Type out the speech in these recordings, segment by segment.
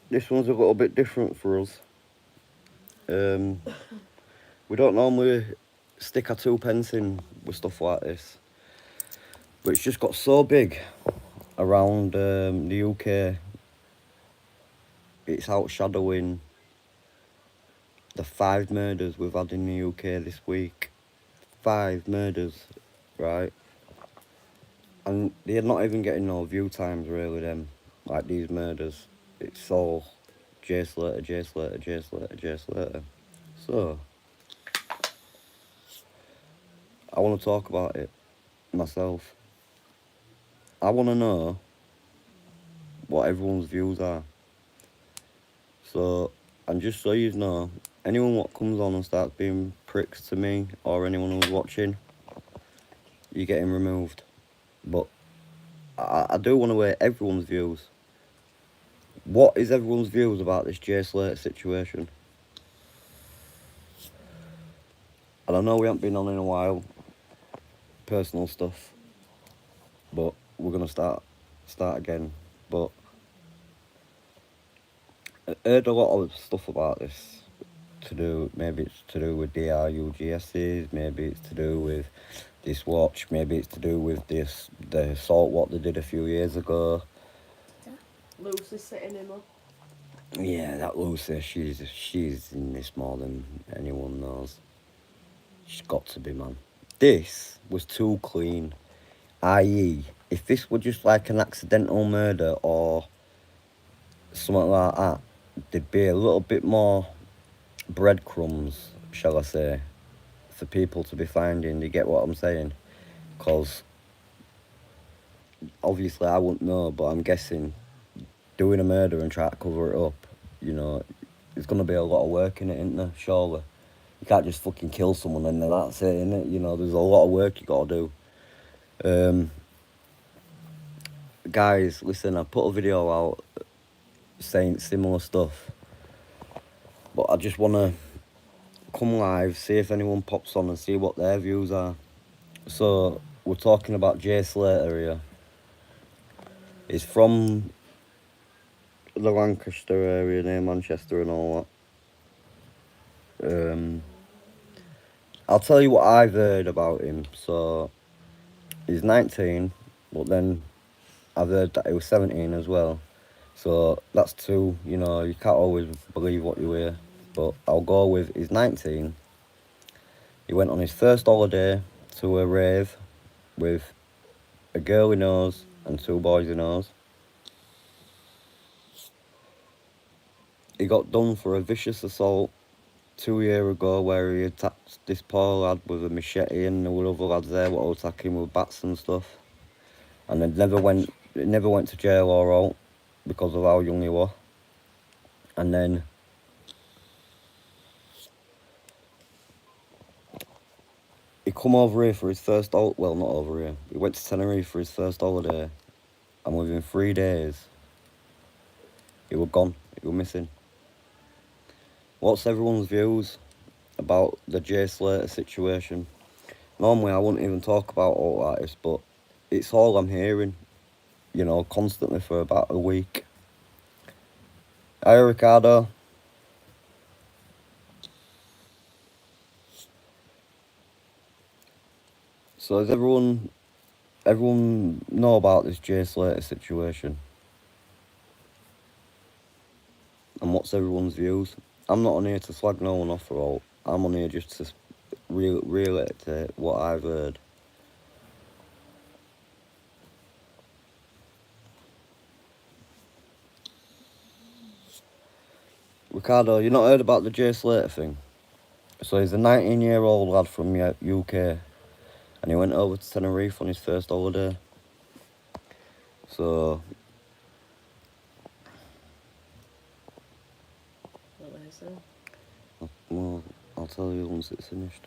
This one's a little bit different for us. We don't normally stick our 2 pence in with stuff like this, but it's just got so big around the UK. It's outshadowing the 5 murders we've had in the UK this week. 5 murders, right? And they're not even getting no view times really, them, like these murders. It's all Jay Slater, Jay Slater, Jay Slater, Jay Slater. So, I want to talk about it myself. I want to know what everyone's views are. So, and just so you know, anyone what comes on and starts being pricks to me or anyone who's watching, you're getting removed. But I do want to hear everyone's views. What is everyone's views about this Jay Slater situation? And I know we haven't been on in a while, personal stuff, but we're gonna start again. But I heard a lot of stuff about this to do. Maybe it's to do with DRUGSs. Maybe it's to do with this watch. Maybe it's to do with the assault what they did a few years ago. Lucy's sitting him up. Yeah, that Lucy, she's in this more than anyone knows. She's got to be, man. This was too clean. I.e., if this were just like an accidental murder or something like that, there'd be a little bit more breadcrumbs, shall I say, for people to be finding. You get what I'm saying? Because obviously I wouldn't know, but I'm guessing doing a murder and trying to cover it up, you know, there's going to be a lot of work in it, isn't there? Surely. You can't just fucking kill someone and then that's it, innit? You know, there's a lot of work you got to do. Guys, listen, I put a video out saying similar stuff, but I just want to come live, see if anyone pops on and see what their views are. So, we're talking about Jay Slater here. He's from the Lancaster area near Manchester and all that. I'll tell you what I've heard about him. So, he's 19, but then I've heard that he was 17 as well. So, that's 2, you know, you can't always believe what you hear. But I'll go with he's 19. He went on his first holiday to a rave with a girl he knows and 2 boys he knows. He got done for a vicious assault 2 years ago where he attacked this poor lad with a machete and there were other lads there what were attacking with bats and stuff. And it never went to jail or out because of how young he was. And then he come over here for his first not over here. He went to Tenerife for his first holiday, and within 3 days, he was gone. He was missing. What's everyone's views about the Jay Slater situation? Normally, I wouldn't even talk about all like this, but it's all I'm hearing, you know, constantly for about a week. Hi, Ricardo. So does everyone know about this Jay Slater situation? And what's everyone's views? I'm not on here to slag no one off or all. I'm on here just to relate to what I've heard. Ricardo, you not heard about the Jay Slater thing? So he's a 19-year-old lad from UK, and he went over to Tenerife on his first holiday. So What is it? well, I'll tell you once it's finished.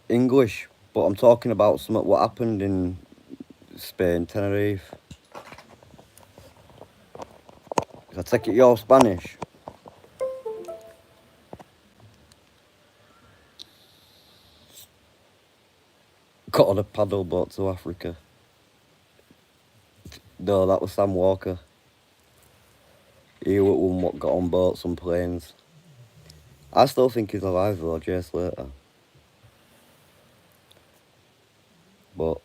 English, but I'm talking about something what happened in Spain, Tenerife. I take it you're Spanish. got on a paddle boat to Africa. No, that was Sam Walker. He was one what got on boats and planes. I still think he's alive though, Jay Slater. But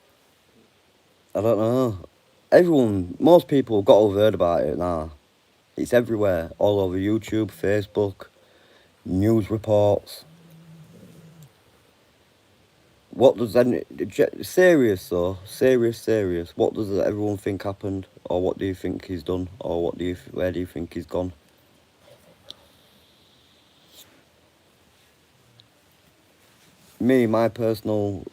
I don't know. Most people got all heard about it now. It's everywhere, all over YouTube, Facebook, news reports. What does serious though? Serious. What does everyone think happened, or what do you think he's done, or where do you think he's gone? Me, my personal.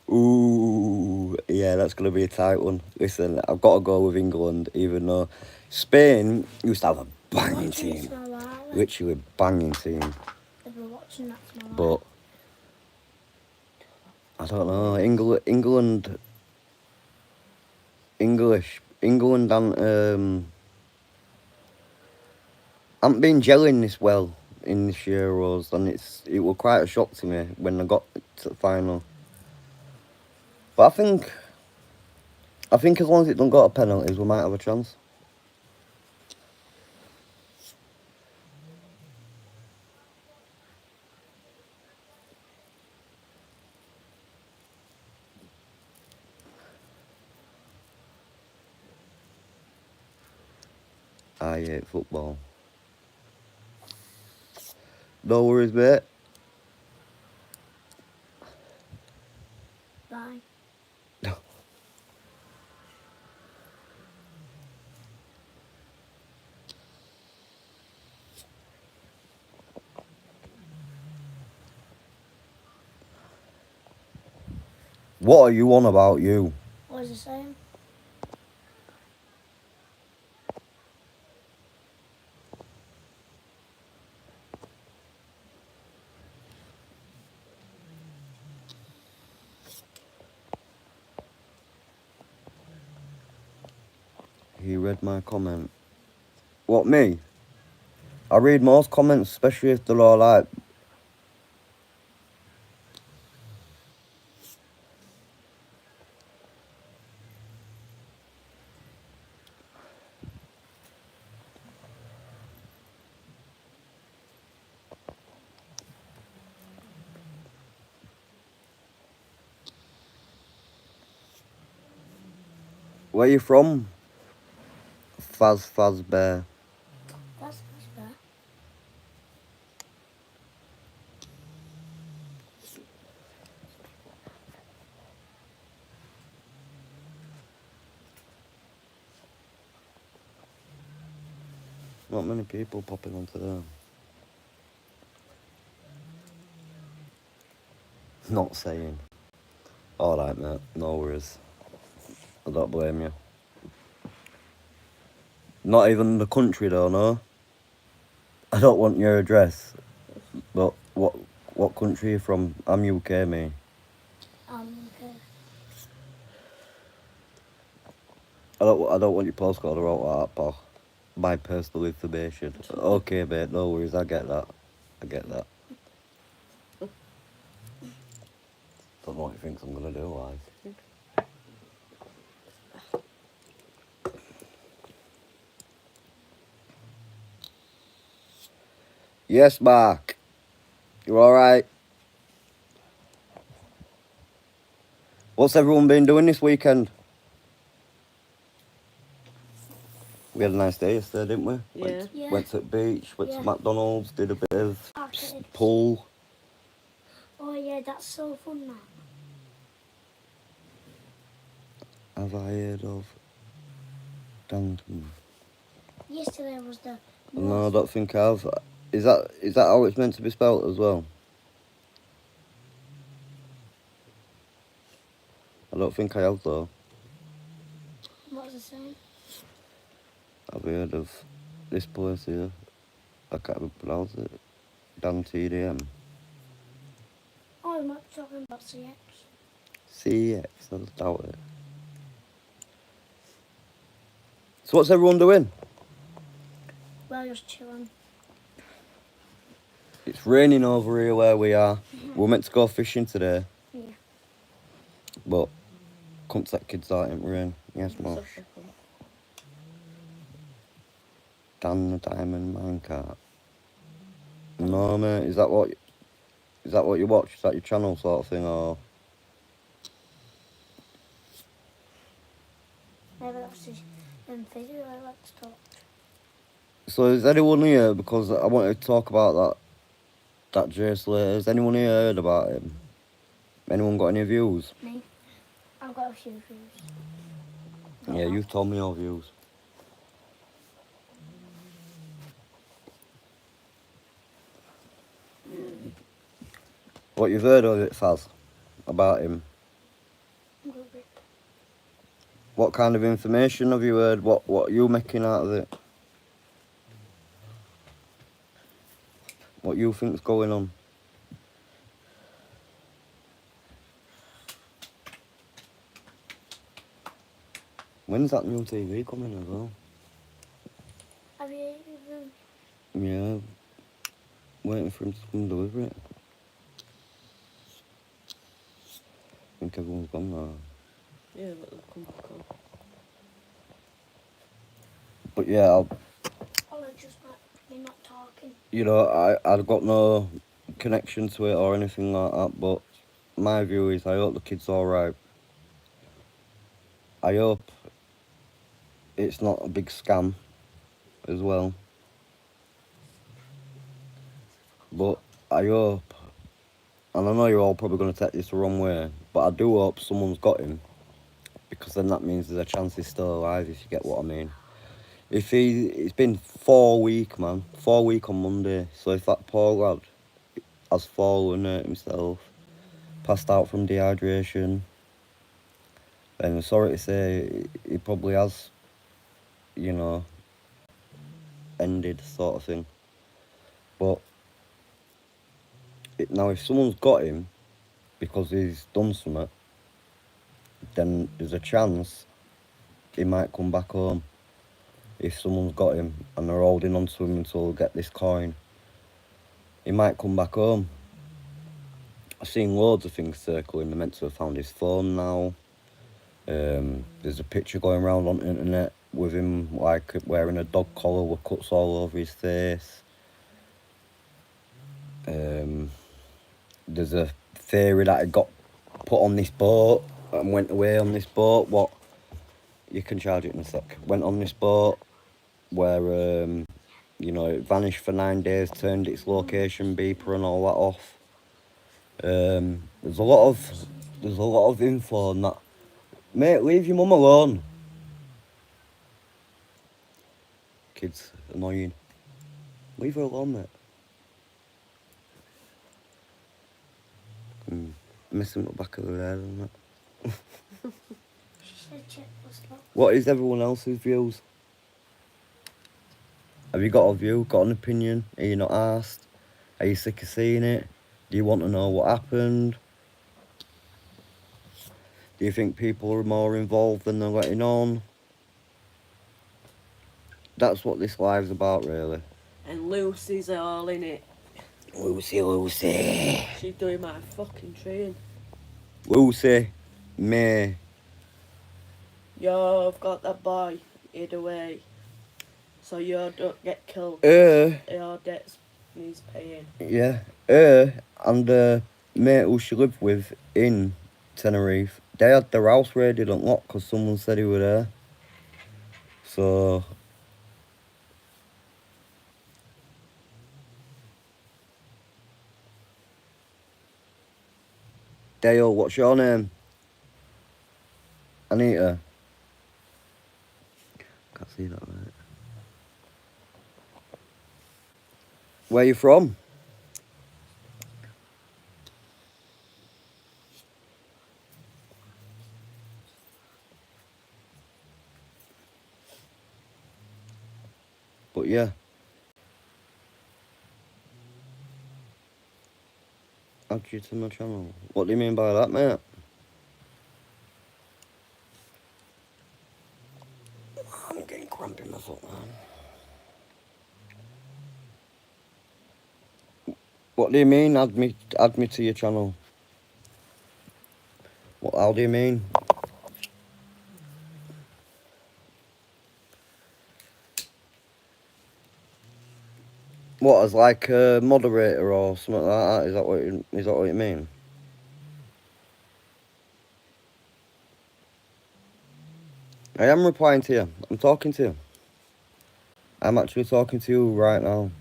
Ooh, yeah, that's gonna be a tight one. Listen, I've got to go with England, even though Spain used to have a banging team, literally banging team. But I don't know, England, and haven't been gelling this well in this Euros, and it was quite a shock to me when I got to the final. But I think as long as it don't go to penalties, we might have a chance. I hate football. No worries, mate. Bye. What are you on about, you? What was it saying? He read my comment. What, me? I read most comments, especially if they're all like... Where you from? Faz Bear. That's fair. Not many people popping onto there. Not saying. Alright, mate. No worries. I don't blame you. Not even the country though, no? I don't want your address. But what country are you from? I'm UK, me. Okay. I don't want your postcode or all that, pal. My personal information. Okay, mate, no worries, I get that. Don't know what he thinks I'm gonna do, like. Yes, Mark. You alright? What's everyone been doing this weekend? We had a nice day yesterday, didn't we? Yeah. Went to the beach, went to McDonald's, did a bit of Arcade. pool. Oh yeah, that's so fun now. Have I heard of Danton? Yesterday was the No, I don't think I have. Is that how it's meant to be spelt as well? I don't think I have though. What was it saying? Have you heard of this place here? I can't even pronounce it. Dan TDM. Oh, we might be talking about CX. CEX, I just doubt it. So what's everyone doing? Well, just chilling. It's raining over here where we are. We were meant to go fishing today, Yeah. but couldn't take kids out in rain. Yes, Mosh. Such a cunt. Dan the Diamond Minecart. No, mate. Is that what you watch? Is that your channel sort of thing, or? Never actually video I like to talk. So is anyone here? Because I wanted to talk about that Jay Slater. Has anyone here heard about him? Anyone got any views? Me. I've got a few views. Yeah, you've told me your views. What you've heard of it, Faz? About him? What kind of information have you heard? What are you making out of it? What you think's going on? When's that new TV coming as well? Have you even... Yeah, waiting for him to come deliver it. I think everyone's gone now. Yeah, but they'll come back on. But yeah, you're not talking. you know, I've got no connection to it or anything like that, but my view is I hope the kid's alright. I hope it's not a big scam as well. But I hope, and I know you're all probably going to take this the wrong way, but I do hope someone's got him, because then that means there's a chance he's still alive, if you get what I mean. It's been 4 weeks, man. 4 weeks on Monday. So if that poor lad has fallen, hurt himself, passed out from dehydration, then sorry to say, he probably has, you know, ended sort of thing. But now if someone's got him because he's done something, then there's a chance he might come back home. If someone's got him and they're holding on to him until they get this coin, he might come back home. I've seen loads of things circling. They're meant to have found his phone now. There's a picture going around on the internet with him like wearing a dog collar with cuts all over his face. There's a theory that he got put on this boat and went away on this boat. What? You can charge it in a sec. Went on this boat where you know, it vanished for 9 days, turned its location beeper and all that off. There's a lot of info on that. Mate, leave your mum alone. Kid's annoying. Leave her alone, mate. Missing the back of her head and that. What is everyone else's views? Have you got a view, got an opinion? Are you not asked? Are you sick of seeing it? Do you want to know what happened? Do you think people are more involved than they're letting on? That's what this live's about, really. And Lucy's all in it. Lucy. She's doing my fucking train. Lucy. May. You've got that boy hid away. So you don't get killed. Your debts needs paying. Yeah. And mate who she lived with in Tenerife, they had their house raided and locked because someone said he were there. So... Dale, what's your name? Anita. Can't see that right. Where you from? But yeah. Add you to my channel. What do you mean by that, mate? I'm getting cramp in my foot, man. What do you mean? Add me to your channel. What? How do you mean? What, as like a moderator or something like that? Is that what you mean? I am replying to you. I'm talking to you. I'm actually talking to you right now.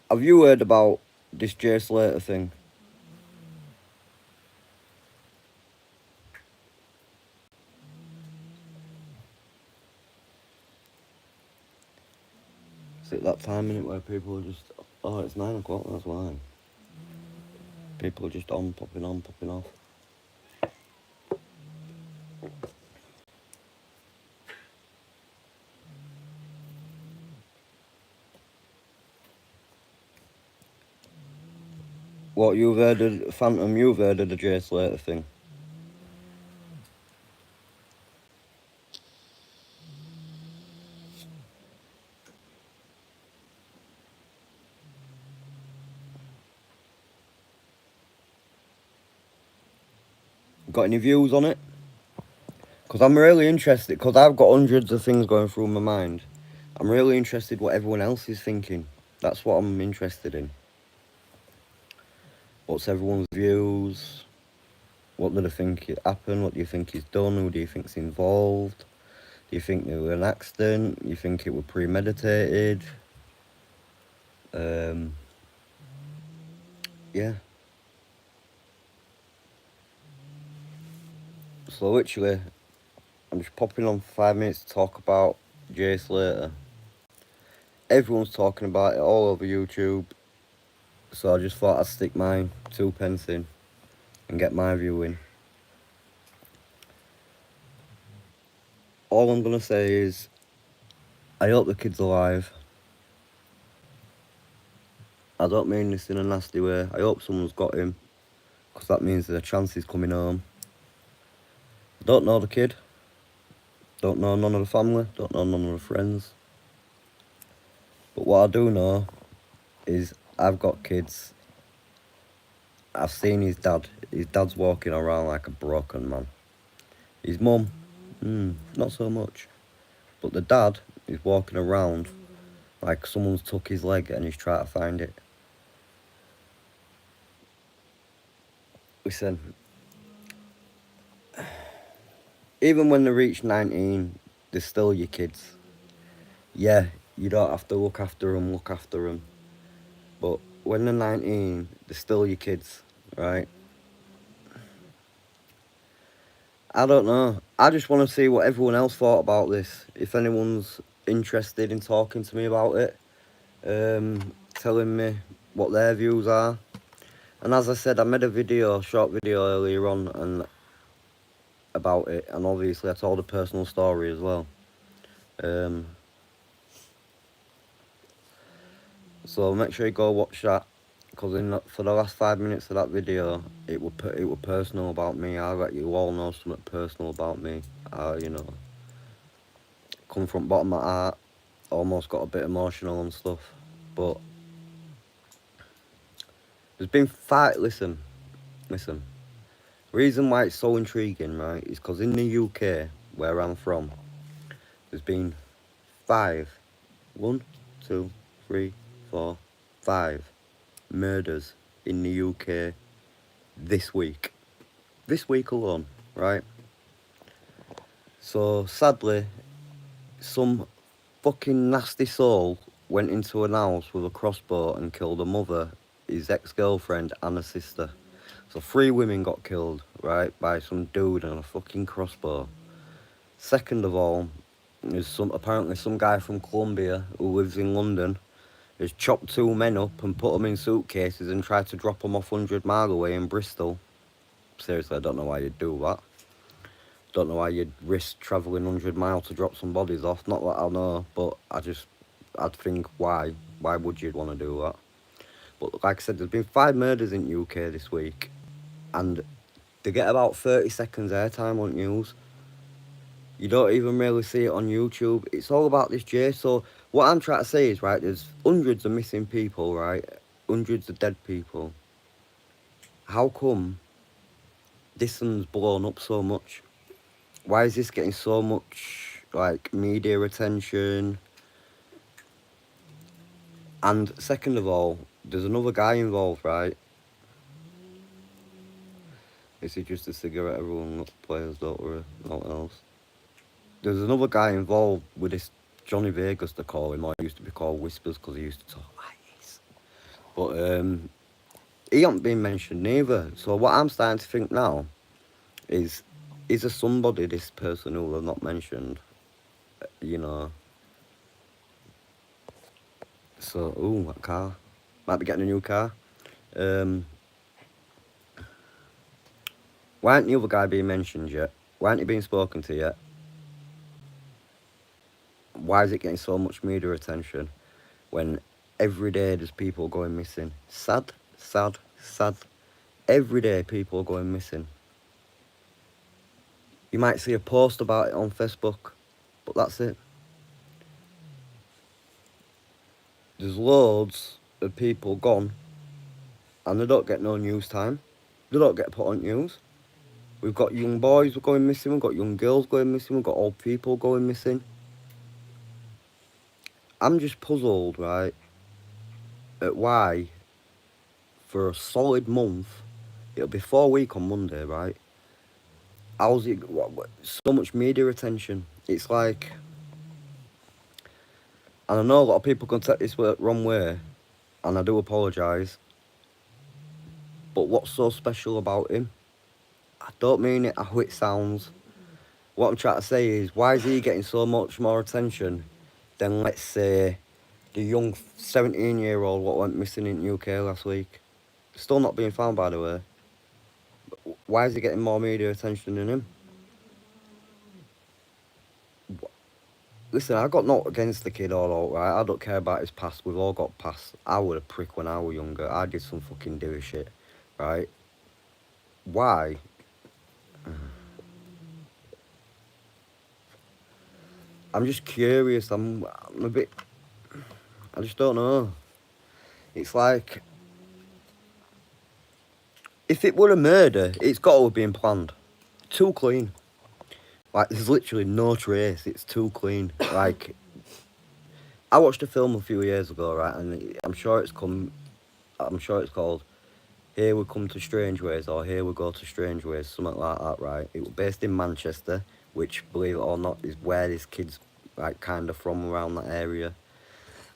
Have you heard about this Jay Slater thing? Is it that time in it where people are just, oh, it's 9 o'clock, that's why. People are just on, popping off. What, you've heard of Phantom, you've heard of the Jay Slater thing? Got any views on it? Because I'm really interested, because I've got hundreds of things going through my mind. I'm really interested what everyone else is thinking. That's what I'm interested in. What's everyone's views? What do they think happened? What do you think is done? Who do you think's involved? Do you think it was an accident? You think it was premeditated? Yeah. So literally, I'm just popping on for 5 minutes to talk about Jay Slater. Everyone's talking about it all over YouTube. So I just thought I'd stick my 2p in and get my view in. All I'm gonna say is, I hope the kid's alive. I don't mean this in a nasty way. I hope someone's got him, because that means there's a chance he's coming home. I don't know the kid. Don't know none of the family. Don't know none of the friends. But what I do know is I've got kids. I've seen his dad. His dad's walking around like a broken man. His mum, not so much. But the dad is walking around like someone's took his leg and he's trying to find it. Listen, even when they reach 19, they're still your kids. Yeah, you don't have to look after them. But when they're 19, they're still your kids, right? I don't know. I just want to see what everyone else thought about this. If anyone's interested in talking to me about it, telling me what their views are. And as I said, I made a short video earlier on and about it, and obviously I told a personal story as well. So make sure you go watch that, because for the last 5 minutes of that video, it was personal about me. I let you all know something personal about me. You know, come from bottom of my heart, almost got a bit emotional and stuff. But there's been listen. Reason why it's so intriguing, right, is because in the UK, where I'm from, there's been 5 murders in the UK this week. This week alone, right? So sadly, some fucking nasty soul went into an house with a crossbow and killed a mother, his ex-girlfriend and a sister. So 3 women got killed, right, by some dude on a fucking crossbow. Second of all, there's apparently some guy from Colombia who lives in London has chopped 2 men up and put them in suitcases and tried to drop them off 100 mile away in Bristol. Seriously, I don't know why you'd do that. Don't know why you'd risk travelling 100 miles to drop some bodies off. Not that I know, but I'd think why? Why would you want to do that? But like I said, there's been 5 murders in UK this week, and they get about 30 seconds airtime on news. You don't even really see it on YouTube. It's all about this Jay. So what I'm trying to say is, right, there's hundreds of missing people, right? Hundreds of dead people. How come this one's blown up so much? Why is this getting so much, like, media attention? And second of all, there's another guy involved, right? This is just a cigarette, everyone players, don't worry, nothing else. There's another guy involved with this Johnny Vegas, they call him, or he used to be called Whispers because he used to talk like this. But he hasn't been mentioned neither. So what I'm starting to think now is there somebody, this person who I've not mentioned, you know? So, ooh, that car. Might be getting a new car. Why aren't the other guy being mentioned yet? Why aren't he being spoken to yet? Why is it getting so much media attention when every day there's people going missing? Sad, sad, sad. Every day people are going missing. You might see a post about it on Facebook, but that's it. There's loads of people gone and they don't get no news time. They don't get put on news. We've got young boys going missing, we've got young girls going missing, we've got old people going missing. I'm just puzzled, right, at why, for a solid month, it'll be 4 weeks on Monday, right? How's it, so much media attention? It's like, and I know a lot of people can take this wrong way, and I do apologise, but what's so special about him? I don't mean it how it sounds. What I'm trying to say is, why is he getting so much more attention than, let's say, the young 17-year-old what went missing in the UK last week? Still not being found, by the way. Why is he getting more media attention than him? Listen, I got naught against the kid all out, right? I don't care about his past. We've all got past. I was a prick when I was younger. I did some fucking dirty shit, right? Why? I'm just curious. I'm a bit... I just don't know. It's like... If it were a murder, it's got to have been planned. Too clean. Like, there's literally no trace. It's too clean. Like... I watched a film a few years ago, right? And I'm sure it's called Here We Come to Strange Ways, or Here We Go to Strange Ways, something like that, right? It was based in Manchester, which, believe it or not, is where this kid's, like, kind of from, around that area.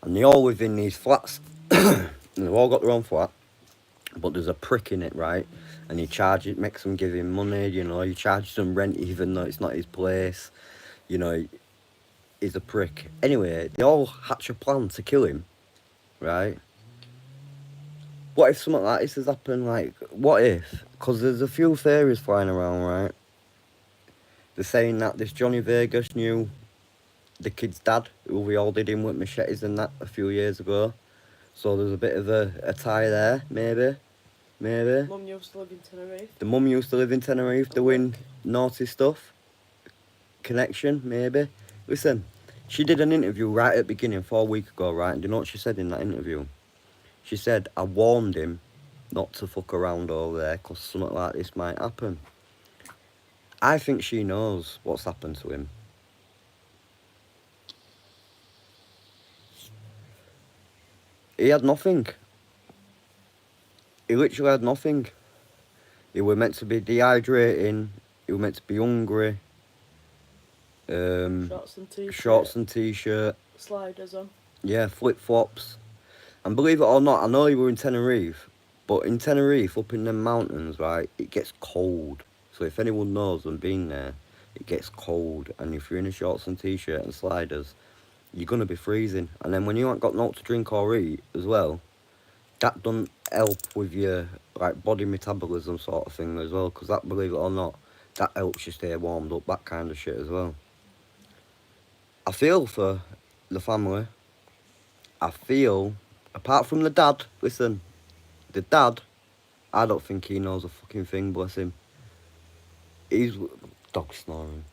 And they all live in these flats. And they've all got their own flat. But there's a prick in it, right? And he makes them give him money, you know, he charges them rent even though it's not his place. You know, he's a prick. Anyway, they all hatch a plan to kill him, right? What if something like this has happened? Like, what if? Because there's a few theories flying around, right? They're saying that this Johnny Vegas knew the kid's dad, who we all did him with machetes and that a few years ago. So there's a bit of a tie there, maybe. Maybe. Mum used to live in Tenerife. The mum used to live in Tenerife doing naughty stuff. Connection, maybe. Listen, she did an interview right at the beginning 4 weeks ago, right? And do you know what she said in that interview? She said, I warned him not to fuck around over there because something like this might happen. I think she knows what's happened to him. He had nothing. He literally had nothing. He was meant to be dehydrating. He was meant to be hungry. Shorts and t-shirt. Sliders on. Yeah, flip-flops. And believe it or not, I know you were in Tenerife, but in Tenerife, up in them mountains, right, it gets cold. So if anyone knows and been there, it gets cold. And if you're in a shorts and t-shirt and sliders, you're going to be freezing. And then when you ain't got naught to drink or eat as well, that doesn't help with your like body metabolism sort of thing as well. Because that, believe it or not, that helps you stay warmed up, that kind of shit as well. I feel for the family. I feel, apart from the dad, listen, the dad, I don't think he knows a fucking thing, bless him. He's, dog snoring.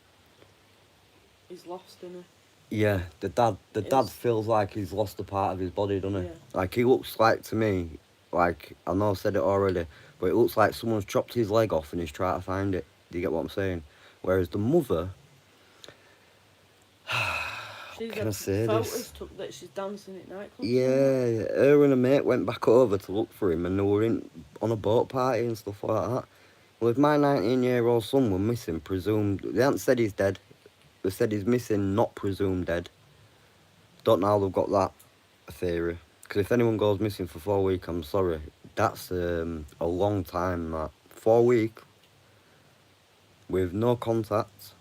he's lost, isn't Yeah, the dad It's- feels like he's lost a part of his body, doesn't he? Yeah. Like, he looks like, to me, like, I know I've said it already, but it looks like someone's chopped his leg off and he's trying to find it. Do you get what I'm saying? Whereas the mother, She's can I had say photos this? took that she's dancing at nightclubs. Yeah, her and a mate went back over to look for him and they were on a boat party and stuff like that. Well, if my 19-year-old son were missing, presumed, they haven't said he's dead, they said he's missing, not presumed dead. Don't know how they've got that theory. Because if anyone goes missing for 4 weeks, I'm sorry. That's a long time, that. 4 weeks with no contact.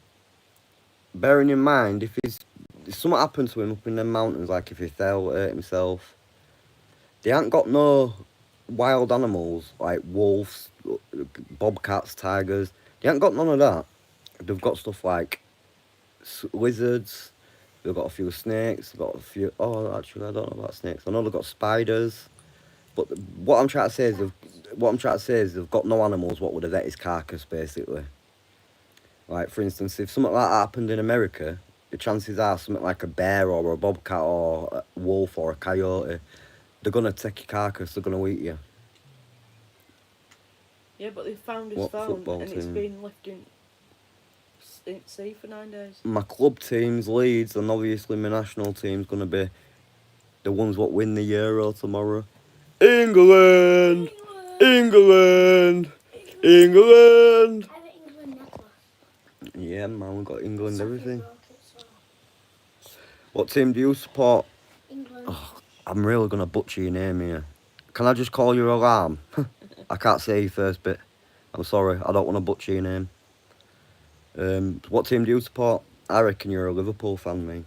Bearing in mind, if something happened to him up in the mountains, like if he fell, hurt himself, they ain't got no wild animals like wolves, bobcats, tigers. They ain't got none of that. They've got stuff like lizards. They've got a few snakes. They've got a few. Oh, actually, I don't know about snakes. I know they've got spiders. But what I'm trying to say is they've got no animals. What would have ate his carcass, basically. Like, for instance, if something like that happened in America, the chances are something like a bear or a bobcat or a wolf or a coyote, they're gonna take your carcass. They're gonna eat you. Yeah, but they found his What phone football and it's team? been left in sea for 9 days. My club team's Leeds, and obviously my national team's gonna be the ones what win the Euro tomorrow. England, England, England. I have an England necklace. Yeah, man, we've got England Sophie everything. broke it, so What team do you support? England. Oh, I'm really gonna butcher your name here. Can I just call you Alarm? I can't say your first bit. I'm sorry, I don't want to butcher your name. What team do you support? I reckon you're a Liverpool fan, mate.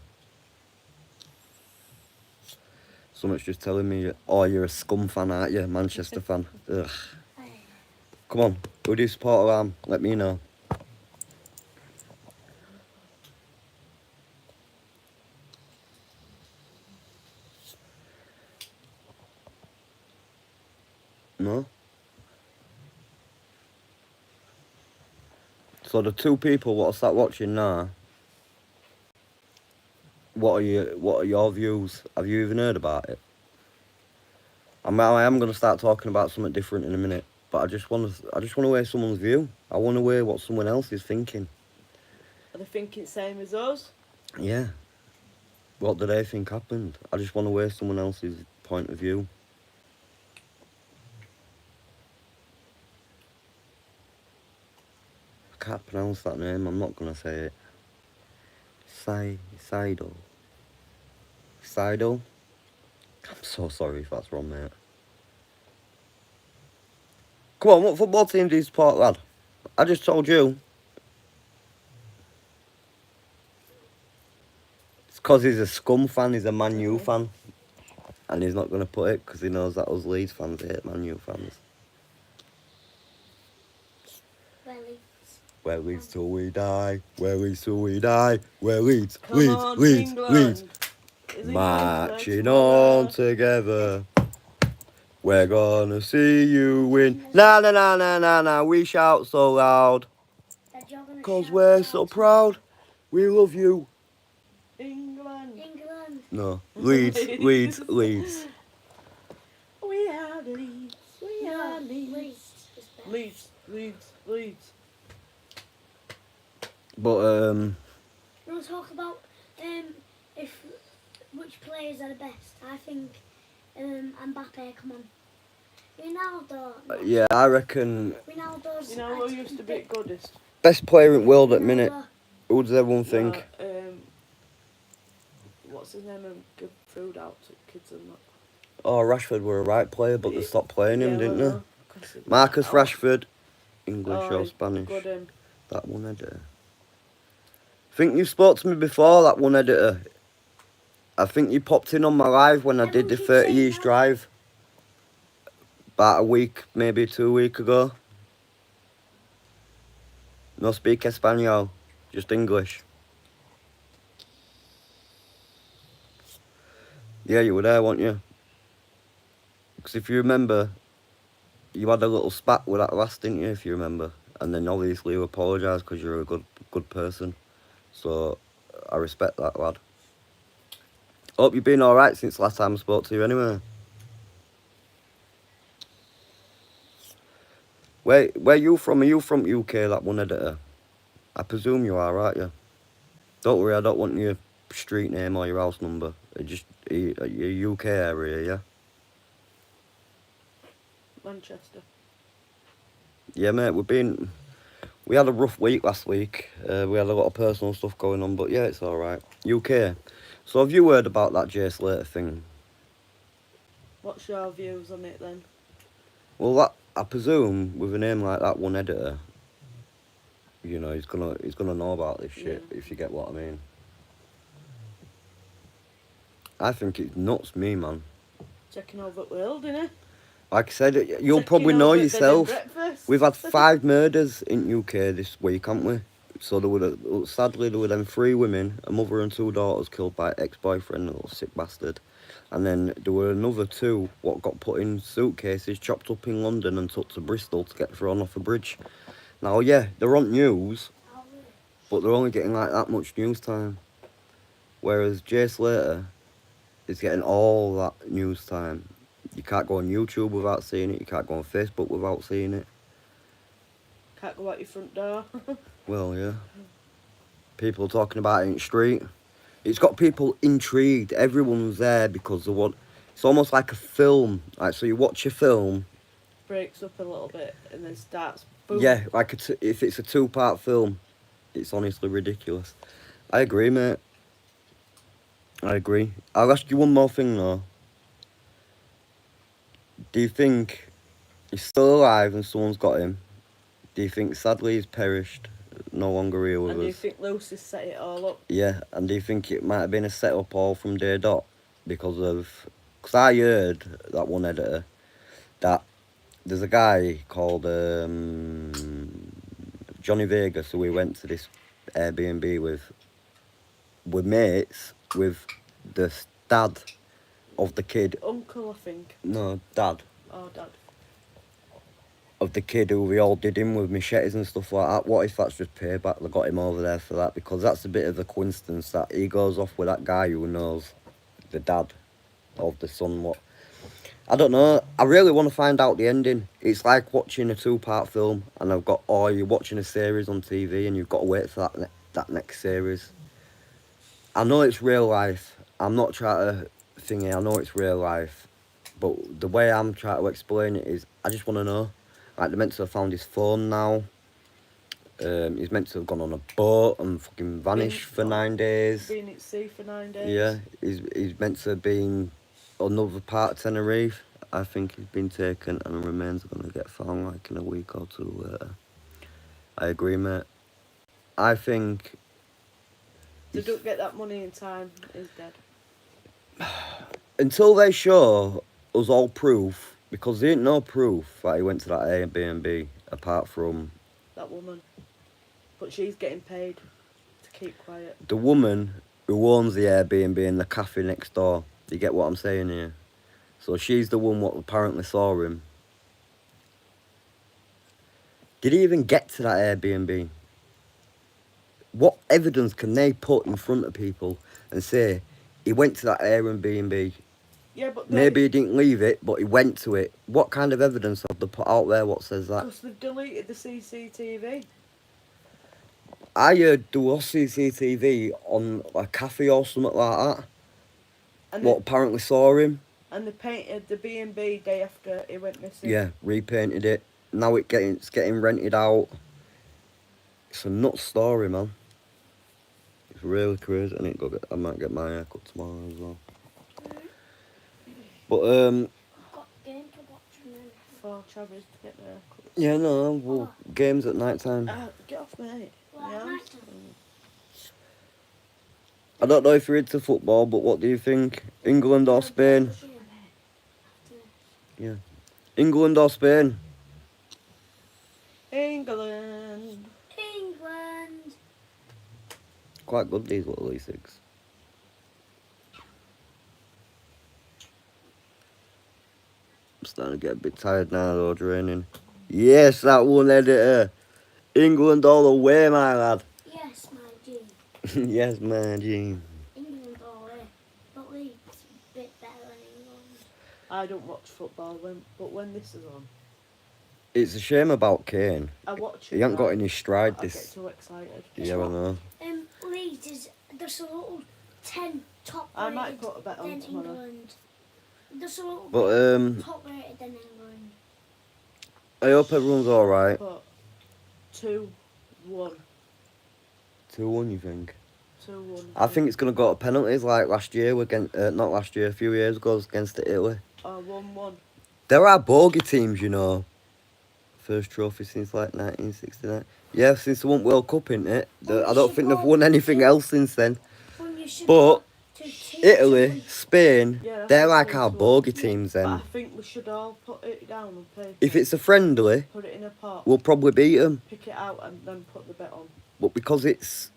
Someone's just telling me, oh, you're a Scum fan, aren't you? Manchester fan. Ugh. Come on, who do you support, Alarm? Let me know. No? So the two people what I start watching now, what are your views? Have you even heard about it? I am gonna start talking about something different in a minute, but I just want to hear someone's view. I want to hear what someone else is thinking. Are they thinking the same as us? Yeah. What do they think happened? I just want to hear someone else's point of view. I can't pronounce that name. I'm not gonna say it. Seidel. Seidel. I'm so sorry if that's wrong, mate. Come on, what football team do you support, lad? I just told you. It's because he's a Scum fan, he's a Man U fan. And he's not going to put it because he knows that us Leeds fans hate Man U fans. Where Leeds till we die, where Leeds till we die, where Leeds, Come Leeds, on, Leeds, England. Leeds. Is England Marching tomorrow? on together. We're gonna see you win. Na na na na na na, we shout so loud. Dad, you're gonna Cause shout we're out. so proud. We love you. England. England. No, Leeds, Leeds, Leeds. We are Leeds. We are No, Leeds. Leeds is best. Leeds. Leeds. Leeds. But We'll talk about if which players are the best. I think Mbappe. Come on. Ronaldo. yeah, I reckon Ronaldo's. You know who used to be goodest? best player in the world at minute. Who does everyone think? No, what's his name? Give food out to kids and that. Oh, Rashford were a right player, but they stopped playing him, Yeah, didn't well, they? no, 'cause it- Marcus oh, Rashford, English oh, or Spanish? Good, That one editor. I think you spoke to me before, that one editor. I think you popped in on my live when I did the Everyone keeps 30 saying years that. drive. About a week, maybe 2 weeks ago. No speak Espanol, just English. Yeah, you were there, weren't you? Because if you remember, you had a little spat with that last, didn't you, if you remember? And then obviously you apologised because you're a good person. So, I respect that, lad. Hope you've been alright since last time I spoke to you anyway. Where you from? Are you from UK, that one editor? I presume you are, aren't you? Don't worry, I don't want your street name or your house number. Just your UK area, yeah? Manchester. Yeah, mate, we had a rough week last week. We had a lot of personal stuff going on, but yeah, it's alright. UK. So have you heard about that Jay Slater thing? What's your views on it then? Well, that, I presume with a name like that, one editor, you know, he's gonna know about this shit, Yeah. if you get what I mean. I think it's nuts, me, man. Taking over the world, innit? Like I said, you'll Taking probably know over bed and yourself. breakfast. We've had 5 murders in UK this week, haven't we? So sadly there were them 3 women, a mother and 2 daughters killed by ex-boyfriend, a little sick bastard. And then there were another 2 what got put in suitcases, chopped up in London and took to Bristol to get thrown off a bridge. Now, yeah, they're on news, but they're only getting like that much news time. Whereas Jay Slater is getting all that news time. You can't go on YouTube without seeing it. You can't go on Facebook without seeing it. Can't go out your front door. Well, yeah. People talking about it in the street. It's got people intrigued. Everyone's there because of what. It's almost like a film. Like, so you watch a film. Breaks up a little bit and then starts boom. Yeah, like if it's a 2-part film, it's honestly ridiculous. I agree, mate. I agree. I'll ask you one more thing though. Do you think he's still alive and someone's got him? Do you think sadly he's perished, no longer here with And us? do you think Lucy set it all up? Yeah, and do you think it might have been a setup all from day dot? Because I heard, that one editor, that there's a guy called Johnny Vegas who we went to this Airbnb with mates, with the dad of the kid. Uncle, I think. No, dad. Oh, Dad. Of the kid who we all did him with machetes and stuff like that. What if that's just payback? They got him over there for that, because that's a bit of a coincidence that he goes off with that guy who knows the dad of the son. What? I don't know. I really want to find out the ending. It's like watching a 2-part film, and you're watching a series on TV, and you've got to wait for that next series. I know it's real life. I'm not trying to thingy. I know it's real life, but the way I'm trying to explain it is, I just want to know. Like, they're meant to have found his phone now. He's meant to have gone on a boat and fucking vanished for 9 days. Been at sea for 9 days. Yeah, he's meant to have been another part of Tenerife. I think he's been taken, and the remains are going to get found like in a week or 2 later. I agree, mate. I think They don't get that money in time, he's dead. until they show us all proof, because there ain't no proof that he went to that Airbnb apart from That woman. But she's getting paid to keep quiet. the woman who owns the Airbnb and the cafe next door. You get what I'm saying here? So she's the one what apparently saw him. Did he even get to that Airbnb? What evidence can they put in front of people and say he went to that Airbnb? Yeah, but Maybe he didn't leave it, but he went to it. What kind of evidence have they put out there what says that? because they've deleted the CCTV. I heard there was CCTV on a cafe or something like that. And What apparently saw him. And they painted the B&B day after he went missing. Yeah, repainted it. Now it's getting rented out. It's a nuts story, man. It's really crazy, and I might get my haircut tomorrow as well. But I've got a game to watch and then. For Travis to get their cut. yeah, no, well, games at night time. Get off, mate. Well, Yeah. night time. I don't know if you're into football, but what do you think? England or Spain? Yeah, England or Spain? England. England. Quite good, these little E6. I'm starting to get a bit tired now, though, draining. Yes, that one editor. England all the way, my lad. Yes, my G. Yes, my dream. England all the way. But Leeds a bit better than England. I don't watch football, but when this is on, It's a shame about Kane. I watch it. He hasn't got right, any stride I this. get too excited. Yeah, I know. Leeds is there's a little 10 top I rated might put a bet on than tomorrow. England. There's a little But bit top rated than England. I hope everyone's all right. But 2-1. 2-1, you think? 2-1. I think it's gonna go to penalties like last year against not last year, a few years ago against Italy. 1-1. There are bogey teams, you know. First trophy since like 1969. Yeah, since they won World Cup, innit it? I don't think they've won anything else since then. But Italy, Spain, Yeah, they're that's like what our I'm saying. bogey teams But I then. think we should all put it down on paper. If it's a friendly, Put it in a pot, we'll probably beat them. pick it out, and then put the bet on. But because it's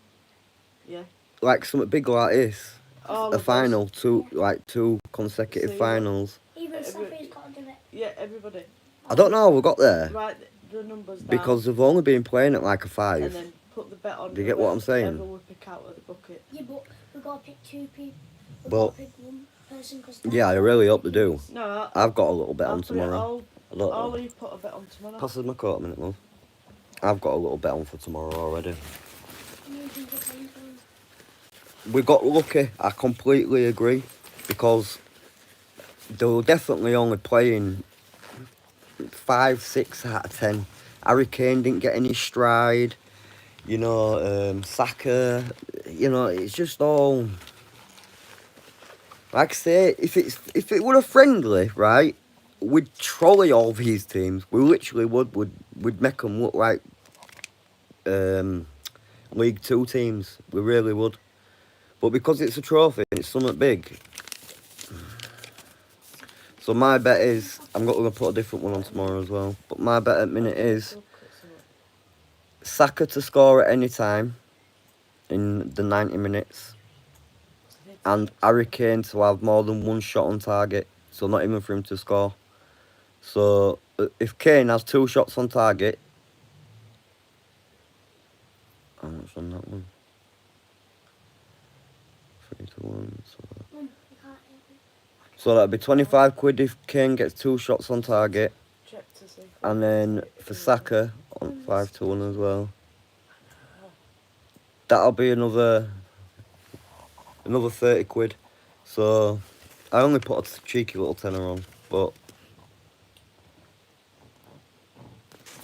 Yeah. like something big like this, All a of us. final, two consecutive See, finals. Even Sophie's got to do it. Yeah, everybody. I don't know how we got there. Write the numbers down. Because they've only been playing at like a And 5. then put the bet on. Do you get what I'm saying? Whoever we pick out of the bucket. Yeah, but we've got to pick 2 people. We've But- got to pick 1 person. Cause Yeah, I really hope they do. No, I've got a little bet I'll on put it tomorrow. A little. all you put a bet on tomorrow. Pass us my coat a minute, love. I've got a little bet on for tomorrow already. We got lucky, I completely agree. Because they were definitely only playing 5, 6 out of 10. Harry Kane didn't get any stride. You know, Saka. You know, it's just all. Like I say, if it were a friendly, right, we'd trolley all these teams. We literally would. We'd make them look like League 2 teams. We really would. But because it's a trophy and it's something big. So my bet is, I'm going to put a different one on tomorrow as well. But my bet at minute is Saka to score at any time in the 90 minutes. And Harry Kane to have more than 1 shot on target. So not even for him to score. So if Kane has 2 shots on target. How much on that one? 3-1. So that'd be 25 quid if Kane gets 2 shots on target. Check to see. And then for Saka on 5-1 as well. That'll be another 30 quid. So I only put a cheeky little tenner on, but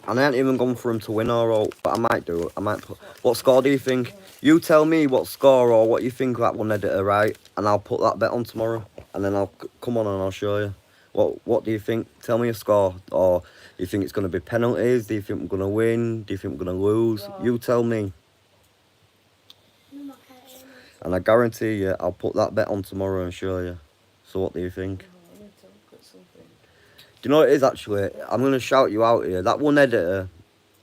and I ain't even gone for him to win or all, but I might do it. I might put. What score do you think? You tell me what score or what you think that one editor, right? And I'll put that bet on tomorrow, and then I'll come on and I'll show you. What do you think? Tell me a score, or do you think it's going to be penalties? Do you think we're going to win? Do you think we're going to lose? No. You tell me. And I guarantee you, I'll put that bet on tomorrow and show you. So what do you think? I need to look at something. Do you know what it is actually? I'm going to shout you out here. That one editor,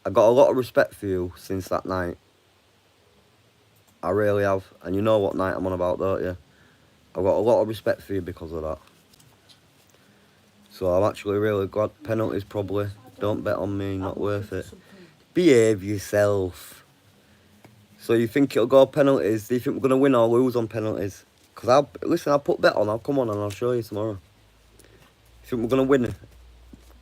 I got a lot of respect for you since that night. I really have. And you know what night I'm on about, don't you? I've got a lot of respect for you because of that. So I'm actually really glad. Penalties probably. Don't bet on me, not worth it. Behave yourself. So you think it'll go penalties? Do you think we're going to win or lose on penalties? Because I'll put bet on, I'll come on and I'll show you tomorrow. You think we're going to win?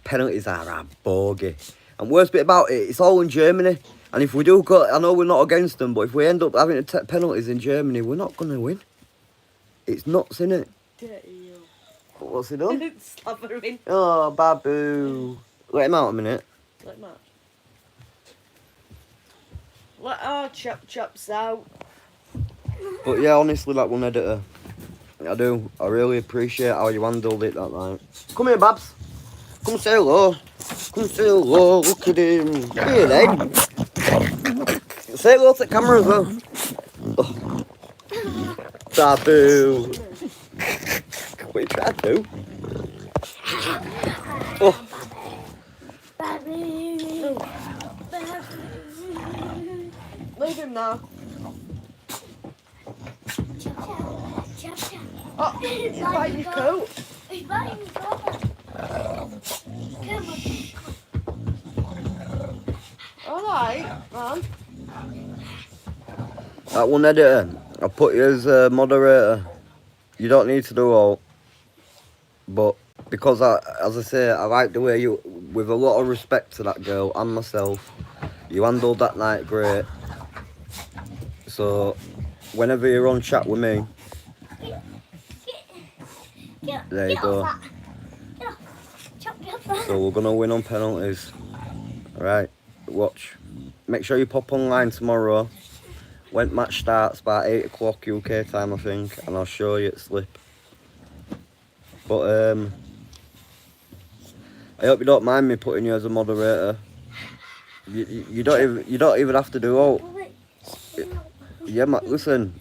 Penalties are a bogey. And worst bit about it, it's all in Germany. And if we do go, I know we're not against them, but if we end up having to take penalties in Germany, we're not going to win. It's nuts, innit? Dirty you. What's he done? Slavering. Oh, Babu. Let him out a minute. Like Matt. Let our chops out. But yeah, honestly, that one editor, I do. I really appreciate how you handled it that night. Come here, Babs. Come say hello. Come say hello. Look at him. Here, then. Say hello to the camera as well. Oh. Babu. What are you trying to do? Oh. Leave him now. Oh, he's biting your coat. He's biting your coat. Come on. Alright, man. That one editor, I put you as a moderator. You don't need to do all. But because, as I say, I like the way you, with a lot of respect to that girl and myself, you handled that night great. So, whenever you're on chat with me, there you go. So we're going to win on penalties. Alright, watch. Make sure you pop online tomorrow. When match starts by 8 o'clock UK time, I think, and I'll show you at Slip. But I hope you don't mind me putting you as a moderator. You don't even have to do all. Yeah, listen.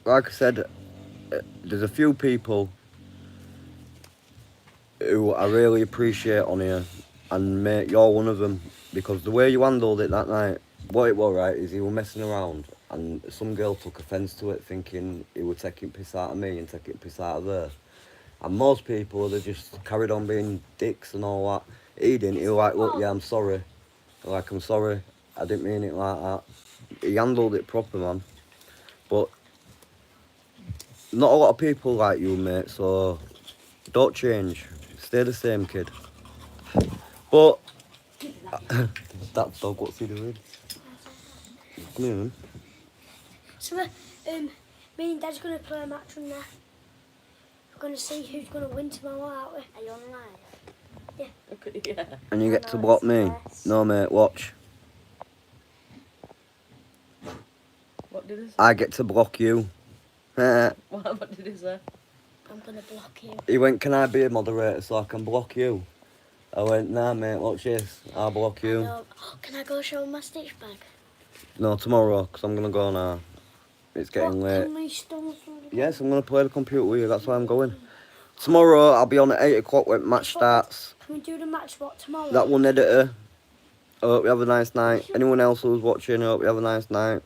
Like I said, there's a few people who I really appreciate on here, and mate, you're one of them, because the way you handled it that night, what it was, right, is you were messing around, and some girl took offence to it, thinking he was taking piss out of me and taking piss out of her. And most people, they just carried on being dicks and all that. He didn't. He was like, look, yeah, I'm sorry. Like, I'm sorry. I didn't mean it like that. He handled it proper, man. But not a lot of people like you, mate, so don't change. Stay the same, kid. But that dog, what's he doing? Come here, man. So, me and Dad's going to play a match from there. We're going to see who's going to win tomorrow, aren't we? Are you on live? Yeah. Yeah. And you get to block me. No, mate, watch. What did he say? I get to block you. What did he say? I'm going to block you. He went, can I be a moderator so I can block you? I went, nah, mate, watch this. I'll block you. Oh, can I go show my stitch bag? No, tomorrow, because I'm going to go now. It's getting late. Can we stole from the Yes, I'm going to play the computer with you. That's why I'm going. Tomorrow, I'll be on at 8 o'clock when match starts. Can we do the match what tomorrow? That one editor. I hope you have a nice night. Anyone else who's watching, I hope you have a nice night.